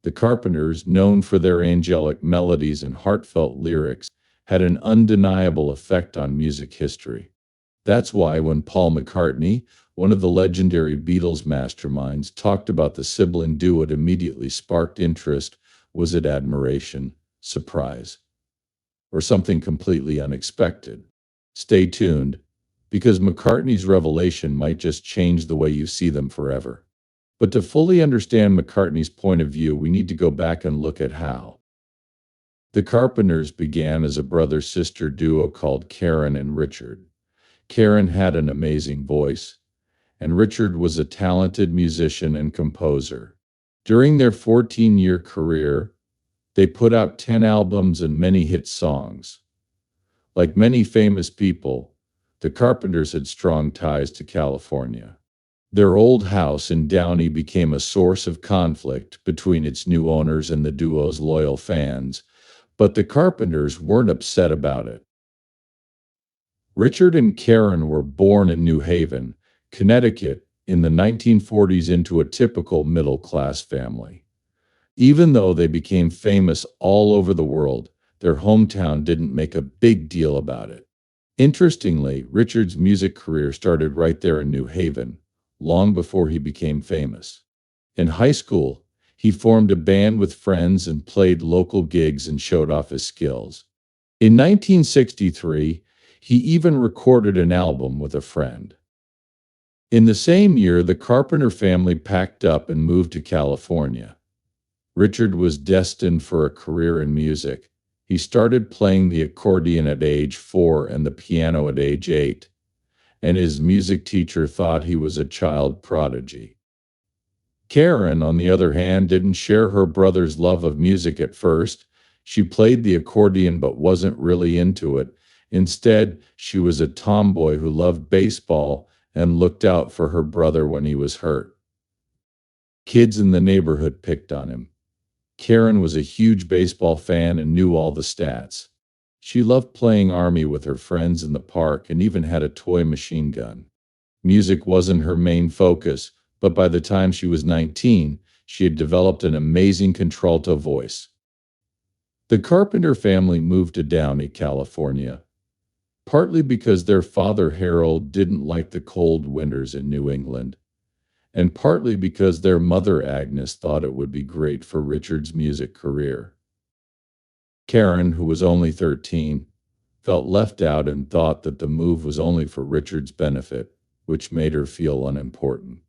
The Carpenters, known for their angelic melodies and heartfelt lyrics, had an undeniable effect on music history. That's why when Paul McCartney, one of the legendary Beatles masterminds, talked about the sibling duo, it immediately sparked interest. Was it admiration, surprise, or something completely unexpected? Stay tuned, because McCartney's revelation might just change the way you see them forever. But to fully understand McCartney's point of view, we need to go back and look at how the Carpenters began as a brother-sister duo called Karen and Richard. Karen had an amazing voice, and Richard was a talented musician and composer. During their 14-year career, they put out 10 albums and many hit songs. Like many famous people, the Carpenters had strong ties to California. Their old house in Downey became a source of conflict between its new owners and the duo's loyal fans, but the Carpenters weren't upset about it. Richard and Karen were born in New Haven, Connecticut, in the 1940s into a typical middle-class family. Even though they became famous all over the world, their hometown didn't make a big deal about it. Interestingly, Richard's music career started right there in New Haven, long before he became famous. In high school, he formed a band with friends and played local gigs and showed off his skills. In 1963, he even recorded an album with a friend. In the same year, the Carpenter family packed up and moved to California. Richard was destined for a career in music. He started playing the accordion at age 4 and the piano at age 8, and his music teacher thought he was a child prodigy. Karen, on the other hand, didn't share her brother's love of music at first. She played the accordion but wasn't really into it. Instead, she was a tomboy who loved baseball and looked out for her brother when he was hurt. Kids in the neighborhood picked on him. Karen was a huge baseball fan and knew all the stats. She loved playing army with her friends in the park and even had a toy machine gun. Music wasn't her main focus, but by the time she was 19, she had developed an amazing contralto voice. The Carpenter family moved to Downey, California, partly because their father Harold didn't like the cold winters in New England, and partly because their mother Agnes thought it would be great for Richard's music career. Karen, who was only 13, felt left out and thought that the move was only for Richard's benefit, which made her feel unimportant.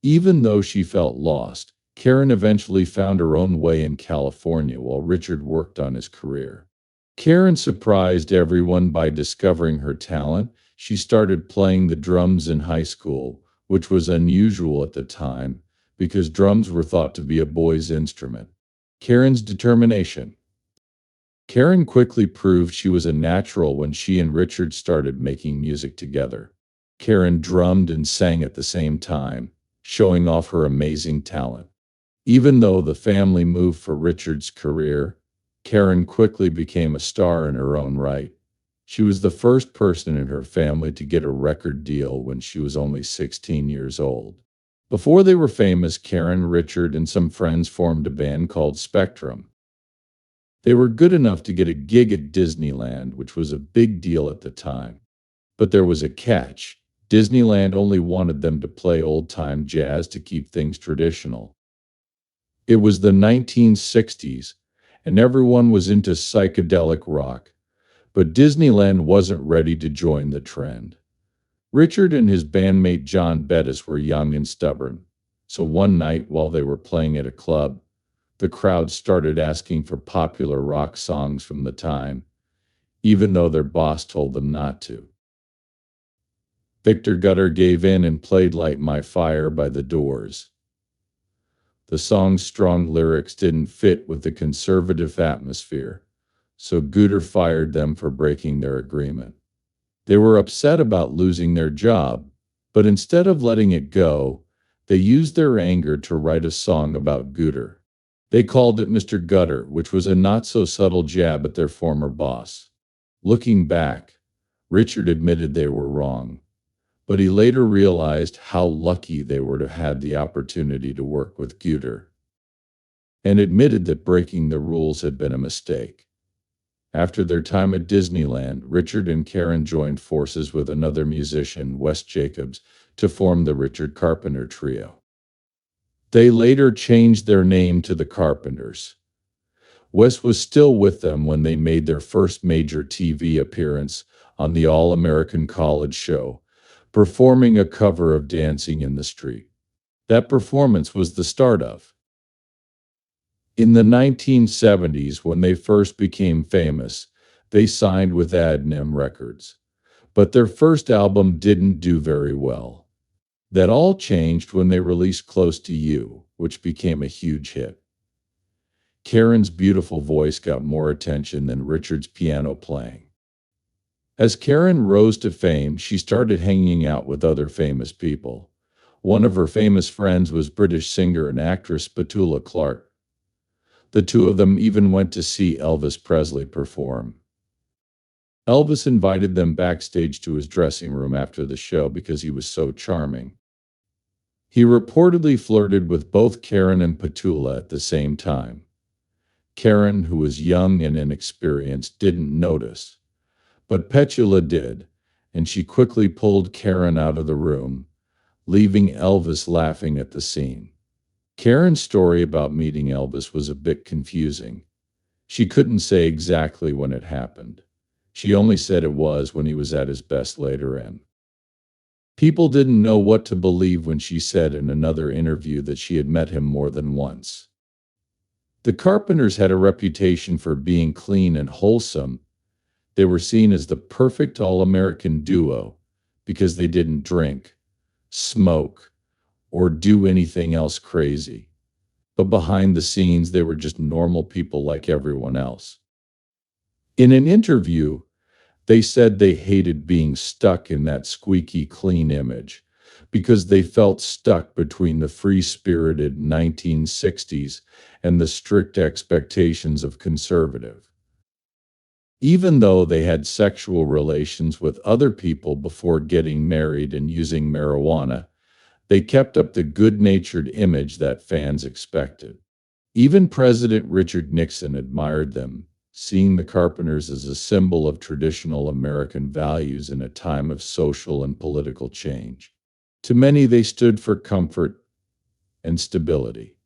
Even though she felt lost, Karen eventually found her own way in California while Richard worked on his career. Karen surprised everyone by discovering her talent. She started playing the drums in high school, which was unusual at the time because drums were thought to be a boy's instrument. Karen's determination. Karen quickly proved she was a natural when she and Richard started making music together. Karen drummed and sang at the same time, showing off her amazing talent. Even though the family moved for Richard's career, Karen quickly became a star in her own right. She was the first person in her family to get a record deal when she was only 16 years old. Before they were famous, Karen, Richard, and some friends formed a band called Spectrum. They were good enough to get a gig at Disneyland, which was a big deal at the time. But there was a catch. Disneyland only wanted them to play old-time jazz to keep things traditional. It was the 1960s, and everyone was into psychedelic rock, but Disneyland wasn't ready to join the trend. Richard and his bandmate John Bettis were young and stubborn, so one night while they were playing at a club, the crowd started asking for popular rock songs from the time, even though their boss told them not to. Victor Gutter gave in and played Light My Fire by The Doors. The song's strong lyrics didn't fit with the conservative atmosphere, so Gutter fired them for breaking their agreement. They were upset about losing their job, but instead of letting it go, they used their anger to write a song about Gutter. They called it Mr. Gutter, which was a not-so-subtle jab at their former boss. Looking back, Richard admitted they were wrong, but he later realized how lucky they were to have had the opportunity to work with Gutter. and admitted that breaking the rules had been a mistake. After their time at Disneyland, Richard and Karen joined forces with another musician, Wes Jacobs, to form the Richard Carpenter Trio. They later changed their name to the Carpenters. Wes was still with them when they made their first major TV appearance on the All-American College Show, performing a cover of Dancing in the Street. That performance was the start of. In the 1970s, when they first became famous, they signed with A&M Records. But their first album didn't do very well. That all changed when they released Close to You, which became a huge hit. Karen's beautiful voice got more attention than Richard's piano playing. As Karen rose to fame, she started hanging out with other famous people. One of her famous friends was British singer and actress Petula Clark. The two of them even went to see Elvis Presley perform. Elvis invited them backstage to his dressing room after the show because he was so charming. He reportedly flirted with both Karen and Petula at the same time. Karen, who was young and inexperienced, didn't notice, but Petula did, and she quickly pulled Karen out of the room, leaving Elvis laughing at the scene. Karen's story about meeting Elvis was a bit confusing. She couldn't say exactly when it happened. She only said it was when he was at his best later in. People didn't know what to believe when she said in another interview that she had met him more than once. The Carpenters had a reputation for being clean and wholesome. They were seen as the perfect all-American duo because they didn't drink, smoke, or do anything else crazy. But behind the scenes, they were just normal people like everyone else. In an interview, they said they hated being stuck in that squeaky clean image because they felt stuck between the free-spirited 1960s and the strict expectations of conservative. Even though they had sexual relations with other people before getting married and using marijuana, they kept up the good-natured image that fans expected. Even President Richard Nixon admired them, seeing the Carpenters as a symbol of traditional American values in a time of social and political change. To many, they stood for comfort and stability.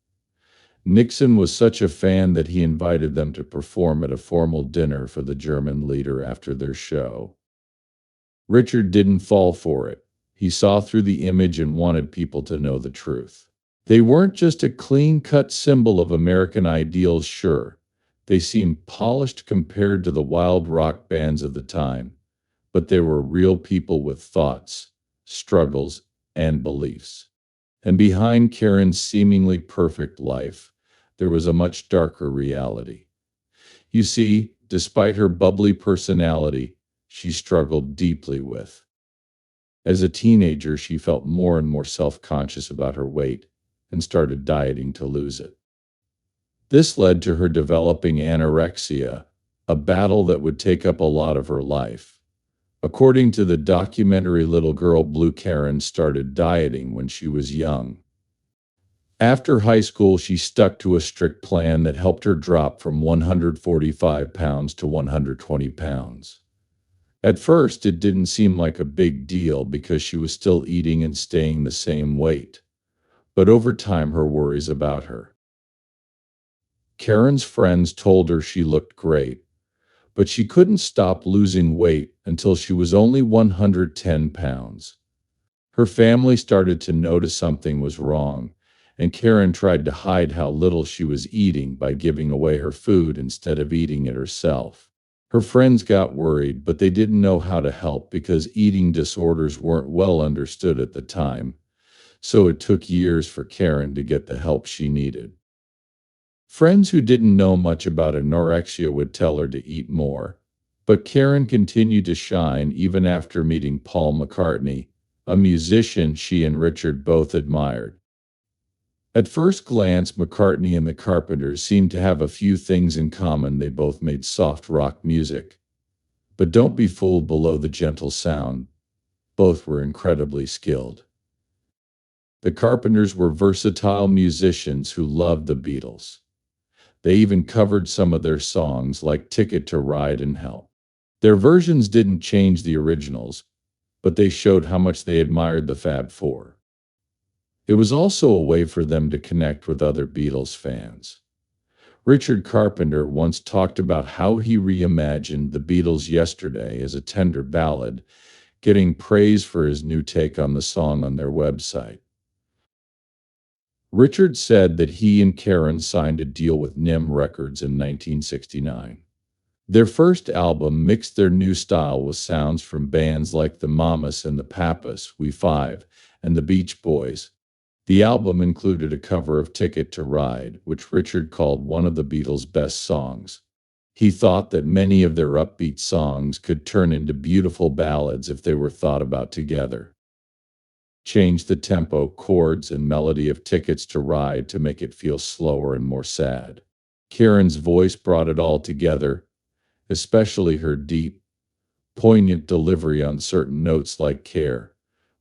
Nixon was such a fan that he invited them to perform at a formal dinner for the German leader after their show. Richard didn't fall for it. He saw through the image and wanted people to know the truth. They weren't just a clean-cut symbol of American ideals, sure. They seemed polished compared to the wild rock bands of the time, but they were real people with thoughts, struggles, and beliefs. And behind Karen's seemingly perfect life, there was a much darker reality. You see, despite her bubbly personality, she struggled deeply with. As a teenager, she felt more and more self-conscious about her weight and started dieting to lose it. This led to her developing anorexia, a battle that would take up a lot of her life. According to the documentary Little Girl Blue, Karen started dieting when she was young. After high school, she stuck to a strict plan that helped her drop from 145 pounds to 120 pounds. At first, it didn't seem like a big deal because she was still eating and staying the same weight. But over time, her worries about her. Karen's friends told her she looked great, but she couldn't stop losing weight until she was only 110 pounds. Her family started to notice something was wrong, and Karen tried to hide how little she was eating by giving away her food instead of eating it herself. Her friends got worried, but they didn't know how to help because eating disorders weren't well understood at the time, so it took years for Karen to get the help she needed. Friends who didn't know much about anorexia would tell her to eat more, but Karen continued to shine even after meeting Paul McCartney, a musician she and Richard both admired. At first glance, McCartney and the Carpenters seemed to have a few things in common. They both made soft rock music. But don't be fooled below the gentle sound. Both were incredibly skilled. The Carpenters were versatile musicians who loved the Beatles. They even covered some of their songs like Ticket to Ride and Help. Their versions didn't change the originals, but they showed how much they admired the Fab Four. It was also a way for them to connect with other Beatles fans. Richard Carpenter once talked about how he reimagined the Beatles' Yesterday as a tender ballad, getting praise for his new take on the song on their website. Richard said that he and Karen signed a deal with NIM Records in 1969. Their first album mixed their new style with sounds from bands like the Mamas and the Papas, We Five, and the Beach Boys. The album included a cover of Ticket to Ride, which Richard called one of the Beatles' best songs. He thought that many of their upbeat songs could turn into beautiful ballads if they were thought about together. Change the tempo, chords, and melody of Tickets to Ride to make it feel slower and more sad. Karen's voice brought it all together, especially her deep, poignant delivery on certain notes like Care,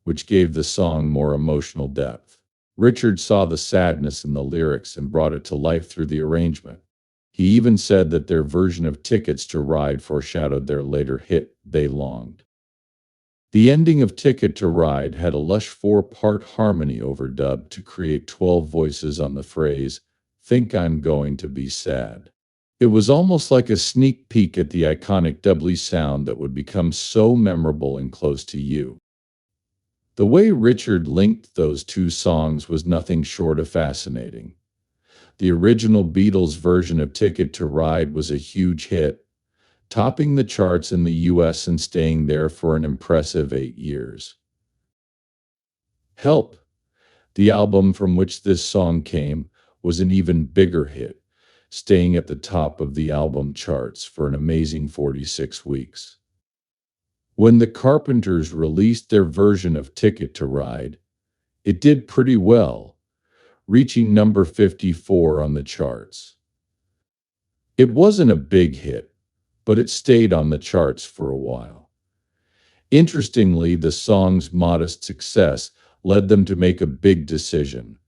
which gave the song more emotional depth. Richard saw the sadness in the lyrics and brought it to life through the arrangement. He even said that their version of Tickets to Ride foreshadowed their later hit, They Longed. The ending of Ticket to Ride had a lush 4-part harmony overdubbed to create 12 voices on the phrase, Think I'm Going to Be Sad. It was almost like a sneak peek at the iconic doubly sound that would become so memorable and close to you. The way Richard linked those two songs was nothing short of fascinating. The original Beatles version of Ticket to Ride was a huge hit, topping the charts in the US and staying there for an impressive 8 years. Help, the album from which this song came, was an even bigger hit, staying at the top of the album charts for an amazing 46 weeks. When the Carpenters released their version of Ticket to Ride, it did pretty well, reaching number 54 on the charts. It wasn't a big hit, but it stayed on the charts for a while. Interestingly, the song's modest success led them to make a big decision.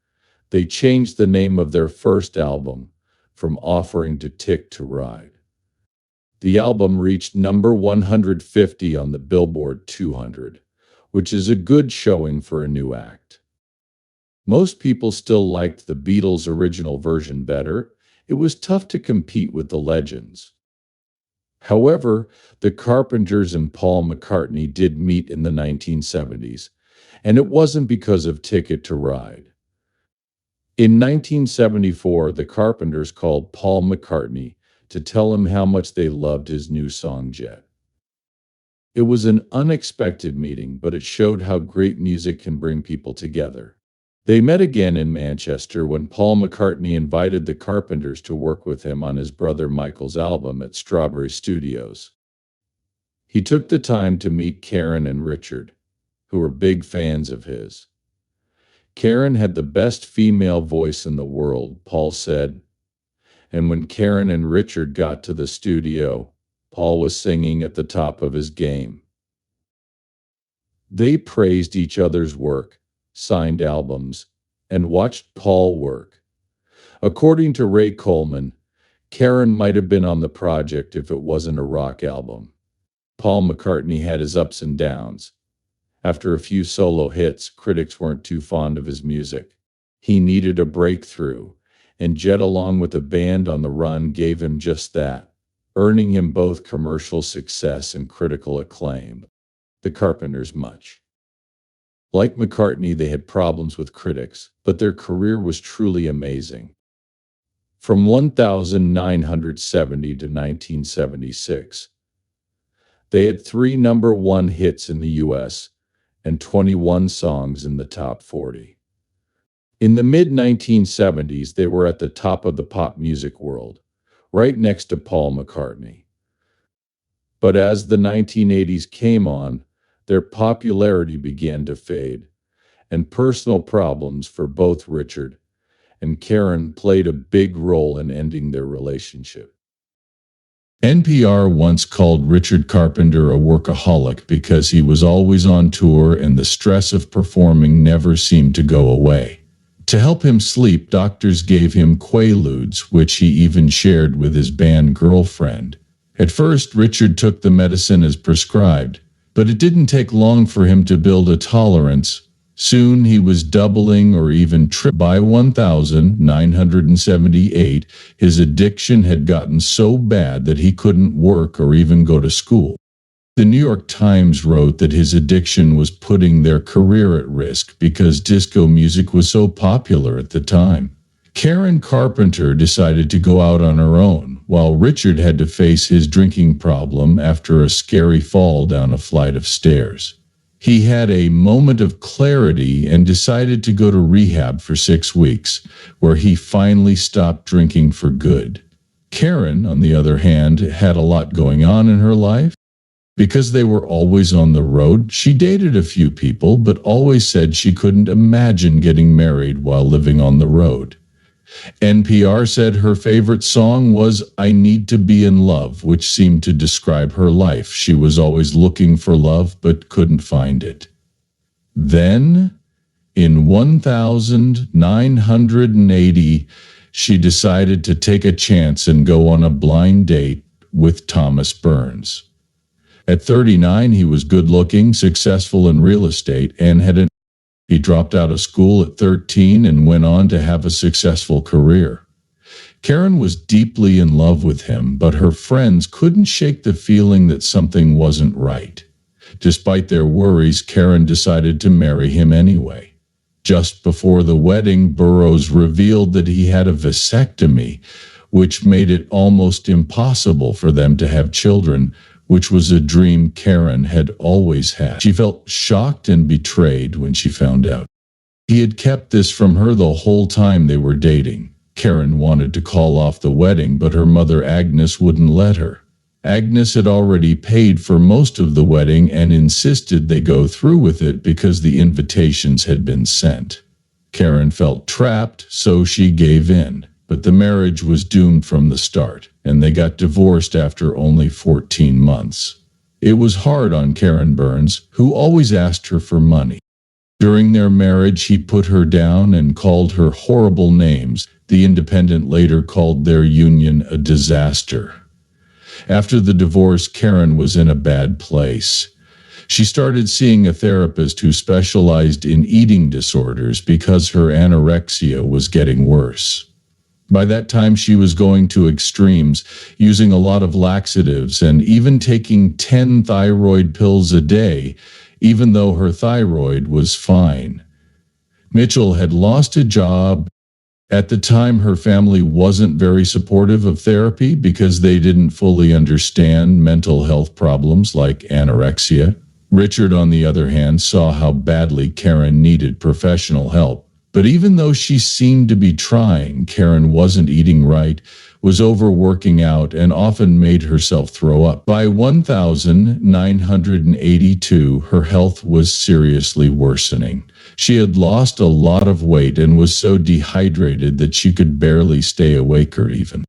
They changed the name of their first album from Offering to Tick to Ride. The album reached number 150 on the Billboard 200, which is a good showing for a new act. Most people still liked the Beatles' original version better. It was tough to compete with the legends. However, the Carpenters and Paul McCartney did meet in the 1970s, and it wasn't because of Ticket to Ride. In 1974, the Carpenters called Paul McCartney to tell him how much they loved his new song, Jet. It was an unexpected meeting, but it showed how great music can bring people together. They met again in Manchester when Paul McCartney invited the Carpenters to work with him on his brother Michael's album at Strawberry Studios. He took the time to meet Karen and Richard, who were big fans of his. Karen had the best female voice in the world, Paul said, and when Karen and Richard got to the studio, Paul was singing at the top of his game. They praised each other's work, signed albums, and watched Paul work. According to Ray Coleman, Karen might have been on the project if it wasn't a rock album. Paul McCartney had his ups and downs. After a few solo hits, critics weren't too fond of his music. He needed a breakthrough, and Jet along with a band on the run gave him just that, earning him both commercial success and critical acclaim. The Carpenters much. Like McCartney, they had problems with critics, but their career was truly amazing. From 1970 to 1976, they had 3 number 1 hits in the US and 21 songs in the top 40. In the mid-1970s, they were at the top of the pop music world, right next to Paul McCartney. But as the 1980s came on, their popularity began to fade, and personal problems for both Richard and Karen played a big role in ending their relationship. NPR once called Richard Carpenter a workaholic because he was always on tour and the stress of performing never seemed to go away. To help him sleep, doctors gave him Quaaludes, which he even shared with his band girlfriend. At first, Richard took the medicine as prescribed, but it didn't take long for him to build a tolerance. Soon he was doubling or even tripling. By 1978, his addiction had gotten so bad that he couldn't work or even go to school. The New York Times wrote that his addiction was putting their career at risk because disco music was so popular at the time. Karen Carpenter decided to go out on her own, while Richard had to face his drinking problem after a scary fall down a flight of stairs. He had a moment of clarity and decided to go to rehab for 6 weeks, where he finally stopped drinking for good. Karen, on the other hand, had a lot going on in her life. Because they were always on the road, she dated a few people, but always said she couldn't imagine getting married while living on the road. NPR said her favorite song was "I Need to Be in Love," which seemed to describe her life. She was always looking for love, but couldn't find it. Then, in 1980, she decided to take a chance and go on a blind date with Thomas Burns. At 39, he was good-looking, successful in real estate, and he dropped out of school at 13 and went on to have a successful career. Karen was deeply in love with him, but her friends couldn't shake the feeling that something wasn't right. Despite their worries, Karen decided to marry him anyway. Just before the wedding, Burroughs revealed that he had a vasectomy, which made it almost impossible for them to have children, which was a dream Karen had always had. She felt shocked and betrayed when she found out. He had kept this from her the whole time they were dating. Karen wanted to call off the wedding, but her mother Agnes wouldn't let her. Agnes had already paid for most of the wedding and insisted they go through with it because the invitations had been sent. Karen felt trapped, so she gave in. But the marriage was doomed from the start, and they got divorced after only 14 months. It was hard on Karen Burns, who always asked her for money. During their marriage, he put her down and called her horrible names. The Independent later called their union a disaster. After the divorce, Karen was in a bad place. She started seeing a therapist who specialized in eating disorders because her anorexia was getting worse. By that time, she was going to extremes, using a lot of laxatives and even taking 10 thyroid pills a day, even though her thyroid was fine. Mitchell had lost a job. At the time, her family wasn't very supportive of therapy because they didn't fully understand mental health problems like anorexia. Richard, on the other hand, saw how badly Karen needed professional help. But even though she seemed to be trying, Karen wasn't eating right, was overworking out, and often made herself throw up. By 1982, her health was seriously worsening. She had lost a lot of weight and was so dehydrated that she could barely stay awake or even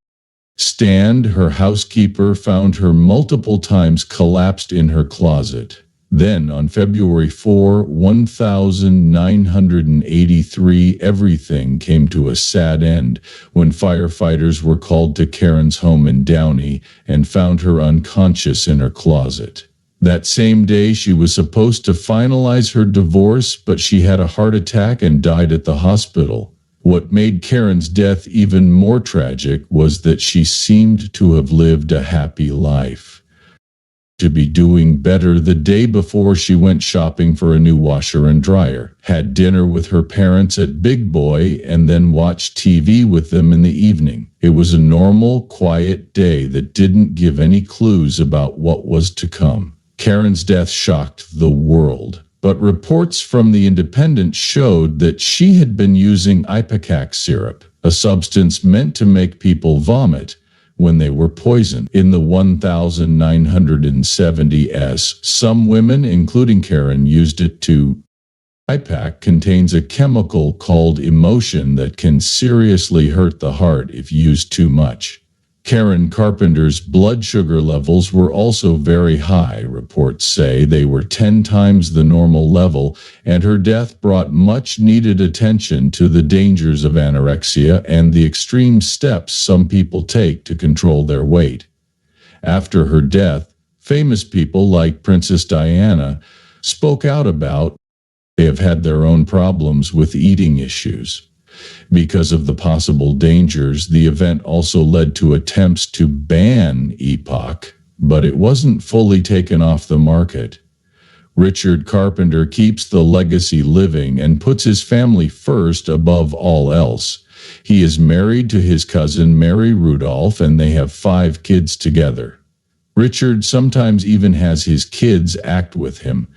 stand. Her housekeeper found her multiple times collapsed in her closet. Then, on February 4, 1983, everything came to a sad end when firefighters were called to Karen's home in Downey and found her unconscious in her closet. That same day, she was supposed to finalize her divorce, but she had a heart attack and died at the hospital. What made Karen's death even more tragic was that she seemed to have lived a happy life. To be doing better the day before she went shopping for a new washer and dryer, had dinner with her parents at Big Boy, and then watched TV with them in the evening. It was a normal, quiet day that didn't give any clues about what was to come. Karen's death shocked the world, but reports from the Independent showed that she had been using ipecac syrup, a substance meant to make people vomit, when they were poisoned. In the 1970s, some women, including Karen, used it too. Ipecac contains a chemical called emotion that can seriously hurt the heart if used too much. Karen Carpenter's blood sugar levels were also very high. Reports say they were 10 times the normal level, and her death brought much needed attention to the dangers of anorexia and the extreme steps some people take to control their weight. After her death, famous people like Princess Diana spoke out about they have had their own problems with eating issues. Because of the possible dangers, the event also led to attempts to ban EPOC, but it wasn't fully taken off the market. Richard Carpenter keeps the legacy living and puts his family first above all else. He is married to his cousin Mary Rudolph, and they have 5 kids together. Richard sometimes even has his kids act with him,